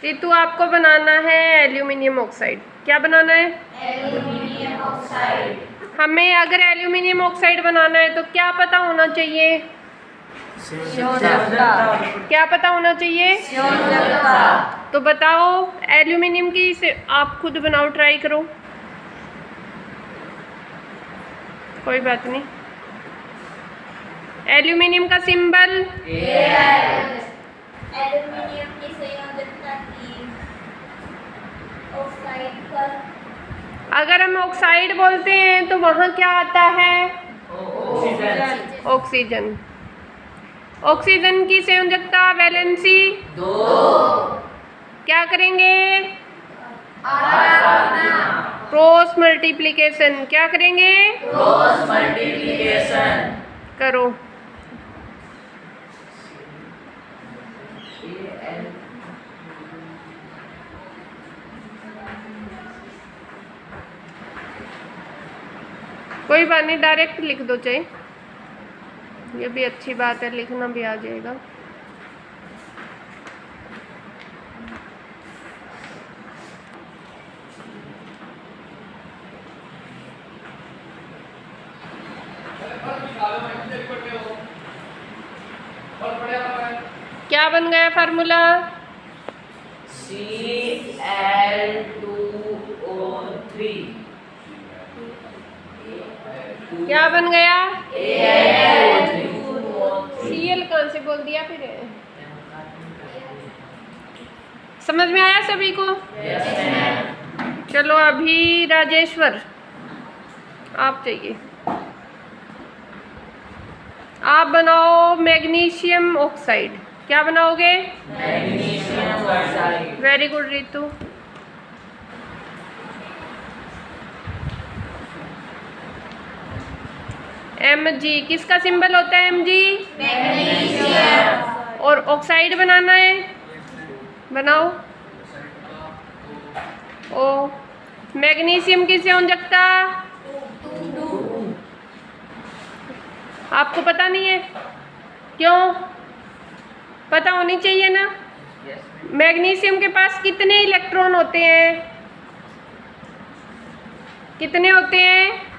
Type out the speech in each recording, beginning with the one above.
रितु, आपको बनाना है aluminium oxide. क्या बनाना है? Aluminium oxide. हमें अगर एल्यूमिनियम ऑक्साइड बनाना है तो क्या पता होना चाहिए? संयोजकता। क्या पता होना चाहिए? संयोजकता। तो बताओ, एल्यूमिनियम की से आप खुद बनाओ, ट्राई करो। कोई बात नहीं। एल्यूमिनियम का सिंबल एल्यूमिनियम की संयोजकता की ऑक्साइड पर। अगर हम ऑक्साइड बोलते हैं तो वहाँ क्या आता है? ऑक्सीजन। ऑक्सीजन की संयोजकता वैलेंसी 2। क्या करेंगे? Cross multiplication. क्या करेंगे? Cross multiplication. करो। कोई बात नहीं, डायरेक्ट लिख दो चाहे, ये भी अच्छी बात है, लिखना भी आ जाएगा। क्या बन गया फार्मूला? Cl2O3। क्या बन गया? Al2O3। Cl कहाँ से बोल दिया फिर? समझ में आया सभी को? Yes ma'am. चलो अभी राजेश्वर, आप चाहिए। आप बनाओ मैग्नीशियम ऑक्साइड। क्या बनाओगे? Magnesium oxide. Very good Ritu. Mg किसका सिंबल होता है? Mg magnesium. और ऑक्साइड बनाना है, बनाओ। ओ मैग्नीशियम की संयोजकता आपको पता नहीं है? क्यों? पता होनी चाहिए ना। मैग्नीशियम के पास कितने इलेक्ट्रॉन होते हैं? कितने होते हैं?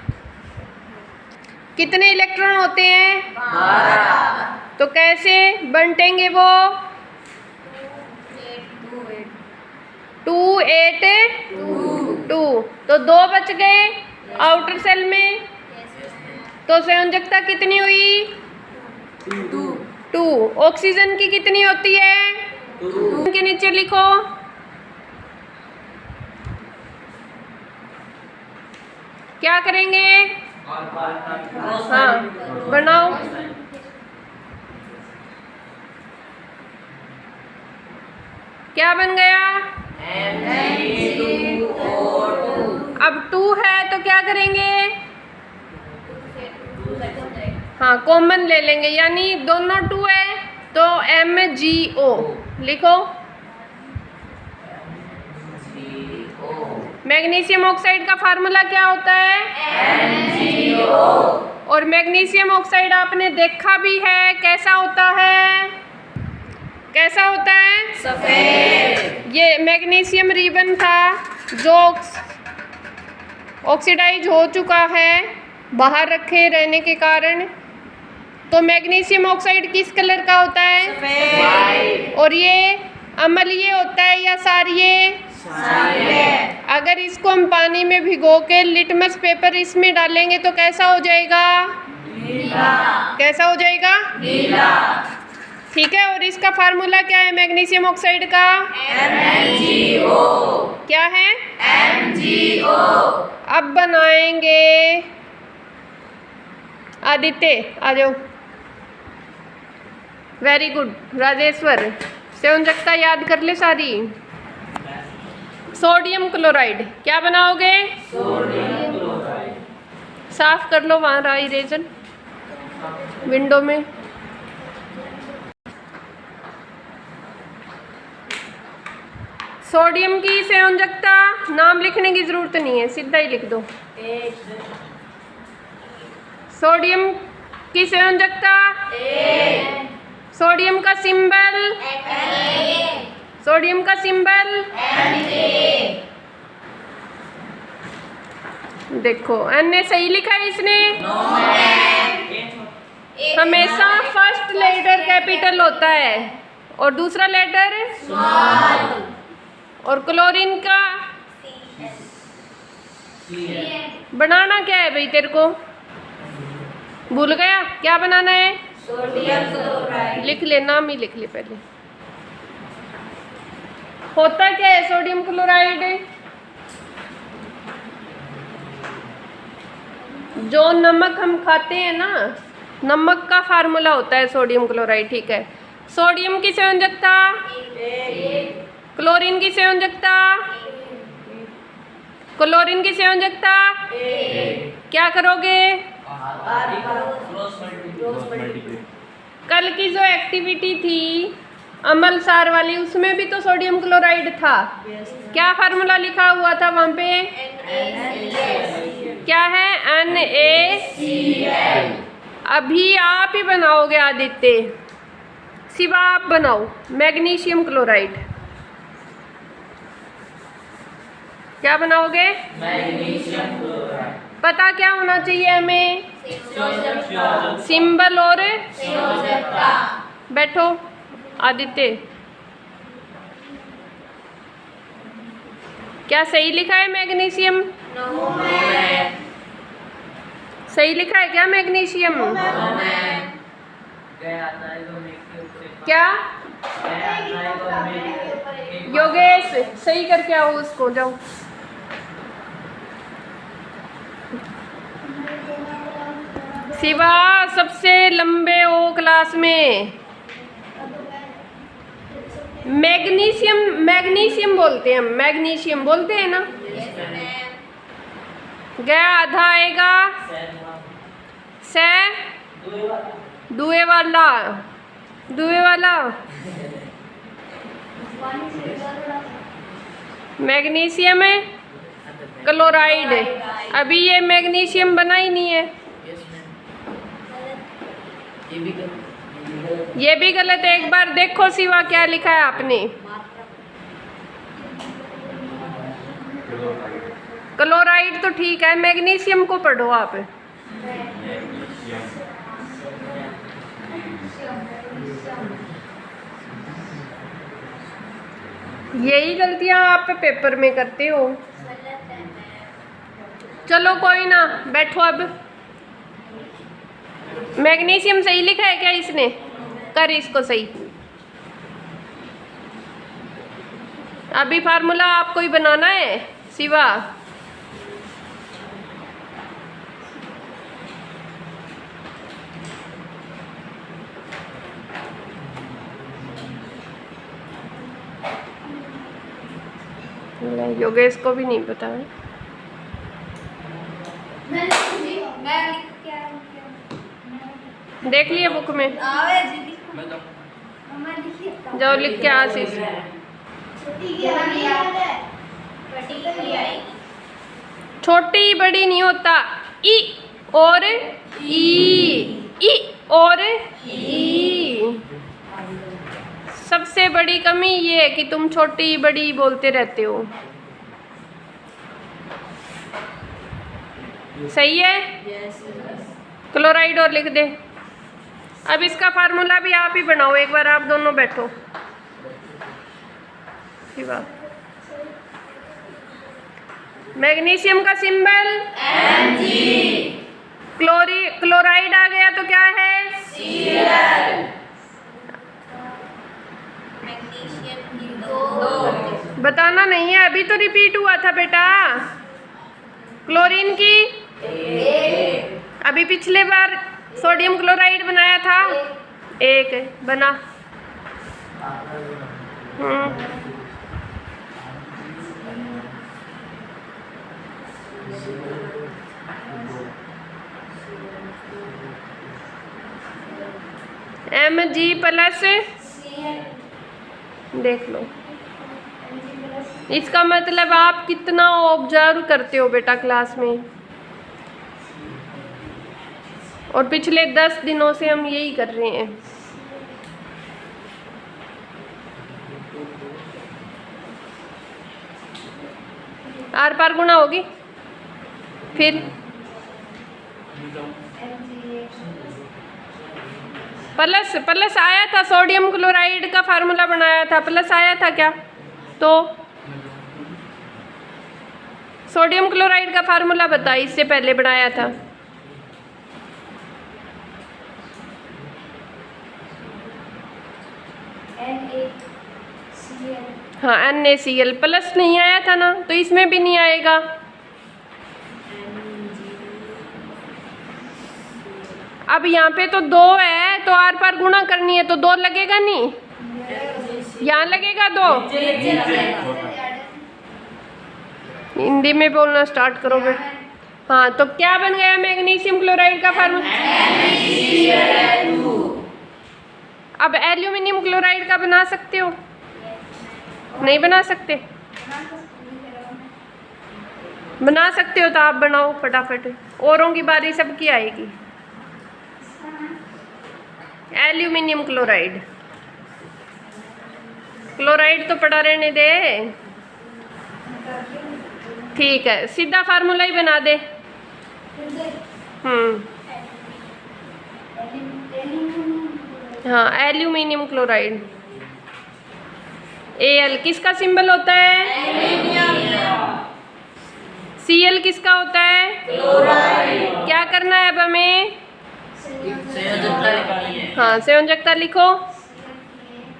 कितने इलेक्ट्रॉन होते हैं? 12। तो कैसे बंटेंगे वो? 2 8 2। तो 2 बच गए आउटर सेल में, तो संयोजकता कितनी हुई? 2। ऑक्सीजन की कितनी होती है? 2 के नीचे लिखो। क्या करेंगे? हाँ, बनाओ। क्या बन गया? Mg2O2। अब 2 है तो क्या करेंगे? हाँ, कॉमन ले लेंगे, यानी दोनों 2 है तो MgO लिखो। मैग्नीशियम ऑक्साइड का फार्मूला क्या होता है? MgO। और मैग्नीशियम ऑक्साइड आपने देखा भी है, कैसा होता है? कैसा होता है? सफेद। ये मैग्नीशियम रिबन था जो ऑक्सीडाइज हो चुका है बाहर रखे रहने के कारण। तो मैग्नीशियम ऑक्साइड किस कलर का होता है? सफेद। और ये अम्लीय होता है या क्षारीय? क्षारीय। अगर इसको हम पानी में भिगो के लिटमस पेपर इसमें डालेंगे तो कैसा हो जाएगा? नीला। कैसा हो जाएगा? नीला। ठीक है। और इसका फार्मूला क्या है मैग्नीशियम ऑक्साइड का? MgO। क्या है? MgO। अब बनाएंगे। आदित्य आ जाओ। वेरी गुड राजेश्वर, संयोजकता याद कर ले सारी। Sodium chloride. क्या बनाओगे? Sodium chloride. साफ कर लो वहाँ रहा इरेजर विंडो में। सोडियम की संयोजकता नाम लिखने की जरूरत नहीं है, सीधा ही लिख दो। सोडियम की संयोजकता सोडियम का सिंबल सोडियम का सिंबल देखो एन ने सही लिखा है इसने। हमेशा फर्स्ट लेटर कैपिटल होता है और दूसरा लेटर और क्लोरीन का बनाना क्या है भाई तेरे को? भूल गया क्या बनाना है? Sodium chloride. लिख ले, नाम ही लिख ले पहले। होता क्या है सोडियम क्लोराइड? जो नमक हम खाते हैं ना, नमक का फार्मूला होता है सोडियम क्लोराइड, ठीक है। सोडियम की संयोजकता, क्लोरीन की संयोजकता, क्लोरीन की संयोजकता क्या करोगे? कल की जो एक्टिविटी थी अमल सार वाली, उसमें भी तो सोडियम क्लोराइड था। क्या फार्मूला लिखा हुआ था वहां पे? क्या है? NaCl। अभी आप ही बनाओगे आदित्य, शिवा आप बनाओ मैग्नीशियम क्लोराइड। क्या बनाओगे? Magnesium chloride. पता क्या होना चाहिए हमें? सिंबल और बैठो आदित्य। क्या सही लिखा है मैग्नीशियम? सही लिखा है क्या मैग्नीशियम? क्या योगेश सही करके आओ उसको, जाओ। शिवा सबसे लंबे ओ क्लास में। मैग्नीशियम, मैग्नीशियम बोलते हैं हम, मैग्नीशियम बोलते हैं ना। गया आधा आएगा से दुए वाला, दुए वाला मैग्नीशियम है क्लोराइड। अभी ये मैग्नीशियम बना ही नहीं है। ये भी गलत है। एक बार देखो शिवा क्या लिखा है आपने। क्लोराइड तो ठीक है, मैग्नीशियम को पढ़ो आप। यही गलतियां आप पेपर में करते हो। चलो कोई ना, बैठो अब। मैग्नीशियम सही लिखा है क्या इसने? कर इसको सही। अभी फार्मूला आपको ही बनाना है शिवा। योगेश को भी नहीं पता है। देख लिया बुक में, जाओ लिख के आशीष। छोटी बड़ी नहीं होता, ई और ई और ई। सबसे बड़ी कमी ये है कि तुम छोटी बड़ी बोलते रहते हो। सही है? क्लोराइड और लिख दे। अब इसका फार्मूला भी आप ही बनाओ। एक बार आप दोनों बैठो। मैग्नीशियम का सिंबल Mg। क्लोराइड आ गया तो क्या है? Cl। बताना नहीं है, अभी तो रिपीट हुआ था बेटा। क्लोरीन की अभी पिछले बार सोडियम क्लोराइड बनाया था, एक बना। Mg प्लस, देख लो इसका मतलब आप कितना ऑब्जर्व करते हो बेटा क्लास में। और पिछले 10 दिनों से हम यही कर रहे हैं। आर पार गुणा होगी। फिर प्लस प्लस आया था, सोडियम क्लोराइड का फार्मूला बनाया था, प्लस आया था क्या? तो सोडियम क्लोराइड का फार्मूला बता, इससे पहले बनाया था। हाँ NaCl, प्लस नहीं आया था ना, तो इसमें भी नहीं आएगा। अब यहाँ पे तो 2 है, तो आर पार गुणा करनी है, तो 2 लगेगा नहीं, यहाँ लगेगा 2। हिंदी में बोलना स्टार्ट करो बेटा। हाँ, तो क्या बन गया मैग्नीशियम क्लोराइड का फार्मूला? अब एल्यूमिनियम क्लोराइड का बना सकते हो? नहीं बना सकते? बना सकते हो तो आप बनाओ फटाफट, औरों की बारी सबकी आएगी। एल्यूमिनियम क्लोराइड, क्लोराइड तो पड़ा रहने दे। ठीक है, सीधा फार्मूला ही बना दे। हाँ, एल्यूमिनियम क्लोराइड Al किसका सिंबल होता है? Cl किसका होता है? क्लोराइड। क्या करना है अब हमें? संयोजकता लिखनी है। हाँ, संयोजकता लिखो।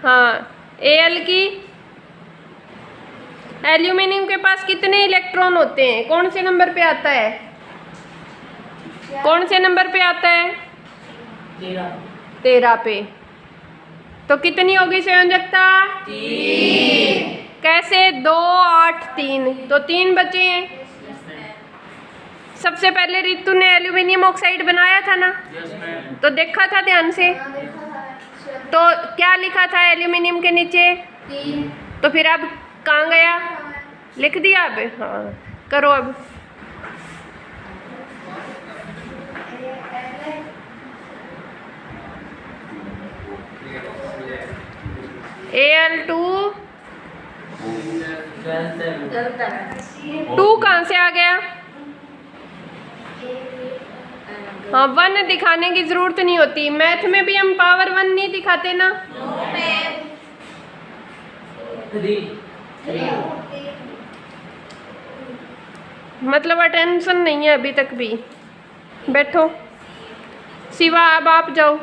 हाँ, Al की, एल्यूमिनियम के पास कितने इलेक्ट्रॉन होते हैं? कौन से नंबर पे आता है? कौन से नंबर पे आता है? 13 पे। तो कितनी होगी संयोजकता? 3। कैसे? 2 8 3, तो 3 बचे हैं। सबसे पहले रितु ने एल्यूमिनियम ऑक्साइड बनाया था ना, तो देखा था ध्यान से। तो क्या लिखा था एल्यूमिनियम के नीचे? 3। तो फिर अब कहाँ गया? लिख दिया अब? हाँ, करो अब। Al2 2 कहाँ से आ गया? हाँ, 1 दिखाने की जरूरत नहीं होती, मैथ में भी हम पावर 1 नहीं दिखाते ना। मतलब अटेंशन नहीं है अभी तक भी। बैठो शिवा, अब आप जाओ।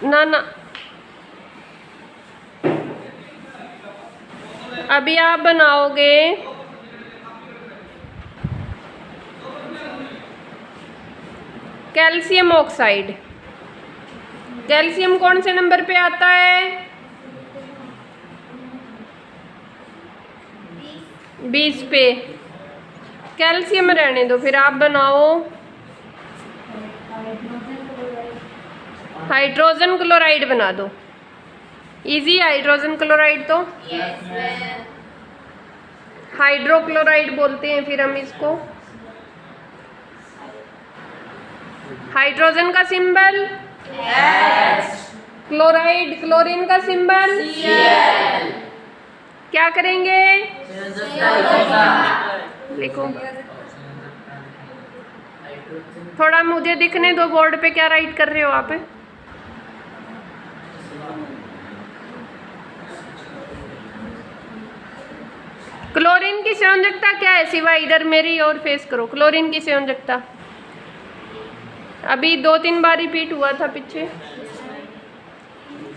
ना ना, अभी आप बनाओगे कैल्शियम ऑक्साइड। कैल्शियम कौन से नंबर पे आता है? 20 पे। कैल्शियम रहने दो, फिर आप बनाओ हाइड्रोजन क्लोराइड बना दो। इजी हाइड्रोजन क्लोराइड तो हाइड्रोक्लोराइड बोलते हैं फिर हम इसको। हाइड्रोजन का सिंबल क्लोराइड, क्लोरीन का सिंबल क्या करेंगे? लिखो, थोड़ा मुझे दिखने दो बोर्ड पे क्या राइट कर रहे हो आप। क्लोरीन की संयोजकता क्या है? सिवाय इधर मेरी और फेस करो। क्लोरीन की संयोजकता अभी 2-3 बार रिपीट हुआ था पीछे।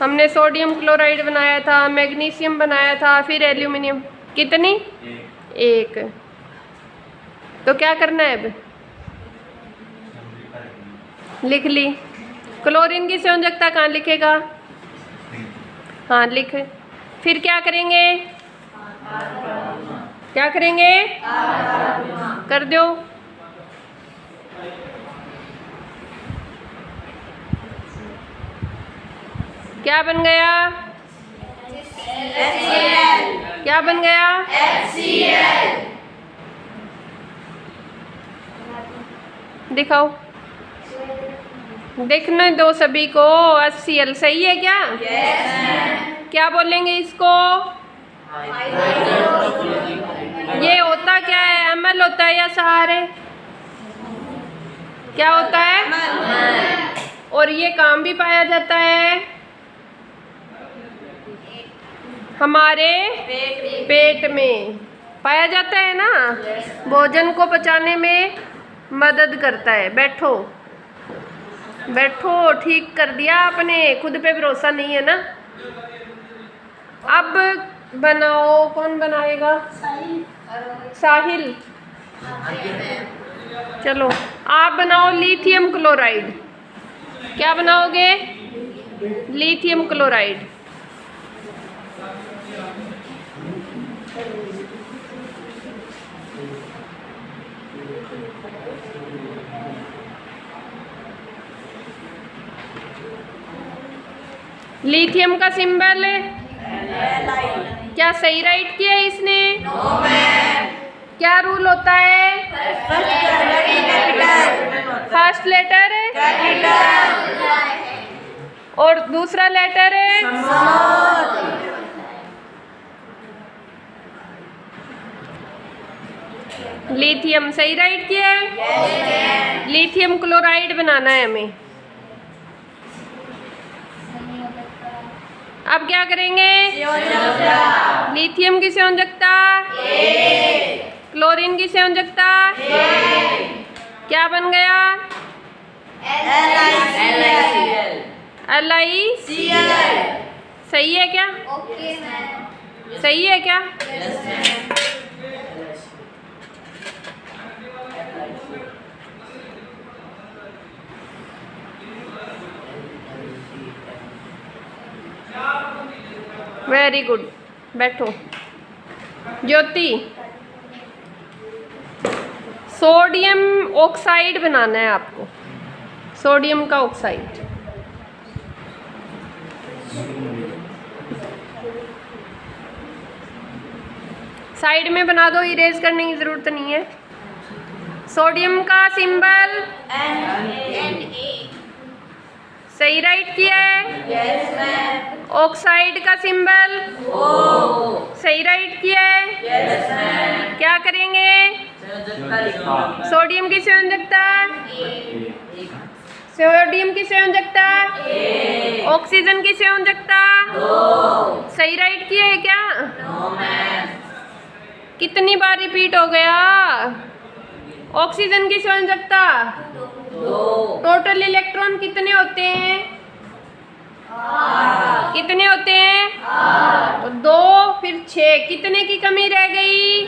हमने सोडियम क्लोराइड बनाया था, मैग्नीशियम बनाया था, फिर एल्यूमिनियम। कितनी? 1। तो क्या करना है अब? लिख ली। क्लोरीन की संयोजकता कहाँ लिखेगा? हाँ लिख। फिर क्या करेंगे? क्या करेंगे? कर दो। क्या बन गया? HCl। क्या बन गया? HCl। दिखाओ। देखने दो सभी को। HCl सही है क्या? क्या बोलेंगे इसको? ये होता क्या है? अम्ल होता है या क्षार है? क्या होता है? और ये काम भी पाया जाता है हमारे पेट में पाया जाता है ना। भोजन को पचाने में मदद करता है। बैठो बैठो, ठीक कर दिया आपने, खुद पे भरोसा नहीं है ना। अब बनाओ, कौन बनाएगा? साहिल। चलो आप बनाओ लिथियम क्लोराइड। क्या बनाओगे? Lithium chloride. लिथियम का सिंबल क्या सही राइट किया है इसने? क्या रूल होता है? फर्स्ट लेटर और दूसरा लेटर लिथियम सही राइट किया है। लिथियम क्लोराइड बनाना है हमें। अब क्या करेंगे? लिथियम की संयोजकता क्लोरीन की संयोजकता क्या बन गया? LiCl। सही है क्या? सही है क्या? Very good. बैठो। ज्योति, सोडियम ऑक्साइड बनाना है आपको। सोडियम का ऑक्साइड। साइड में बना दो, इरेज करने की जरूरत नहीं है। सोडियम का सिंबल सही राइट किया है। ऑक्साइड का सिंबल सही राइट किया है। क्या करेंगे? सोडियम की संयोजकता सोडियम की संयोजकता ऑक्सीजन की संयोजकता सही राइट किया है क्या? कितनी बार रिपीट हो गया? ऑक्सीजन की संयोजकता टोटल इलेक्ट्रॉन कितने होते हैं? कितने होते हैं? तो 2 फिर 6। कितने की कमी रह गई?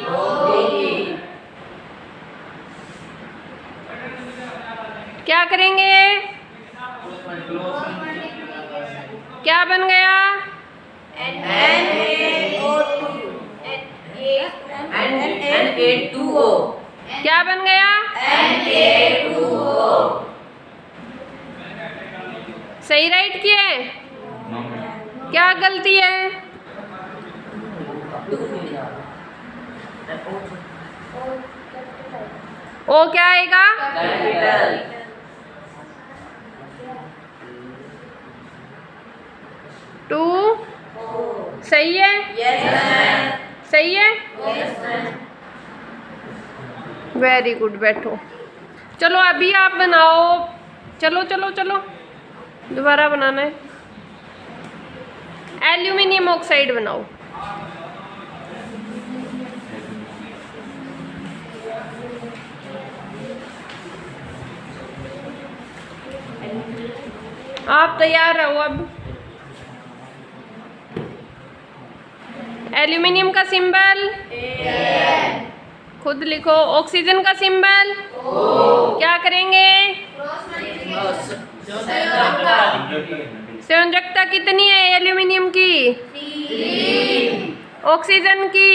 क्या करेंगे? क्या बन गया? Na2O। क्या बन गया? Na2O। सही राइट किया है? क्या गलती है? ओ क्या आएगा? टू सही है? सही है? Very good. बैठो। चलो अभी आप बनाओ। चलो चलो चलो, दोबारा बनाना है। एल्यूमिनियम ऑक्साइड बनाओ। आप तैयार रहो। अब एल्यूमिनियम का सिंबल खुद लिखो। ऑक्सीजन का सिंबल क्या करेंगे? संयोजकता कितनी है एल्यूमिनियम की? ऑक्सीजन की।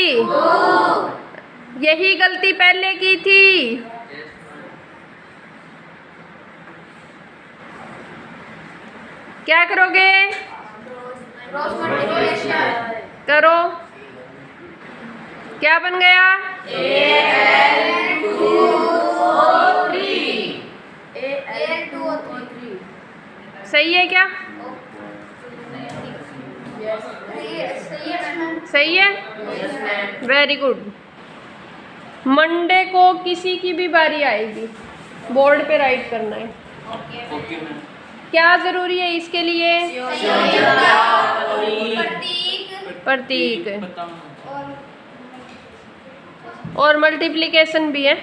यही गलती पहले की थी। क्या करोगे? करो। क्या बन गया? सही है क्या? सही है, वेरी गुड। मंडे को किसी की भी बारी आएगी, बोर्ड पे राइट करना है। Okay ma'am. क्या जरूरी है इसके लिए? प्रतीक बताओ। और मल्टीप्लिकेशन भी है।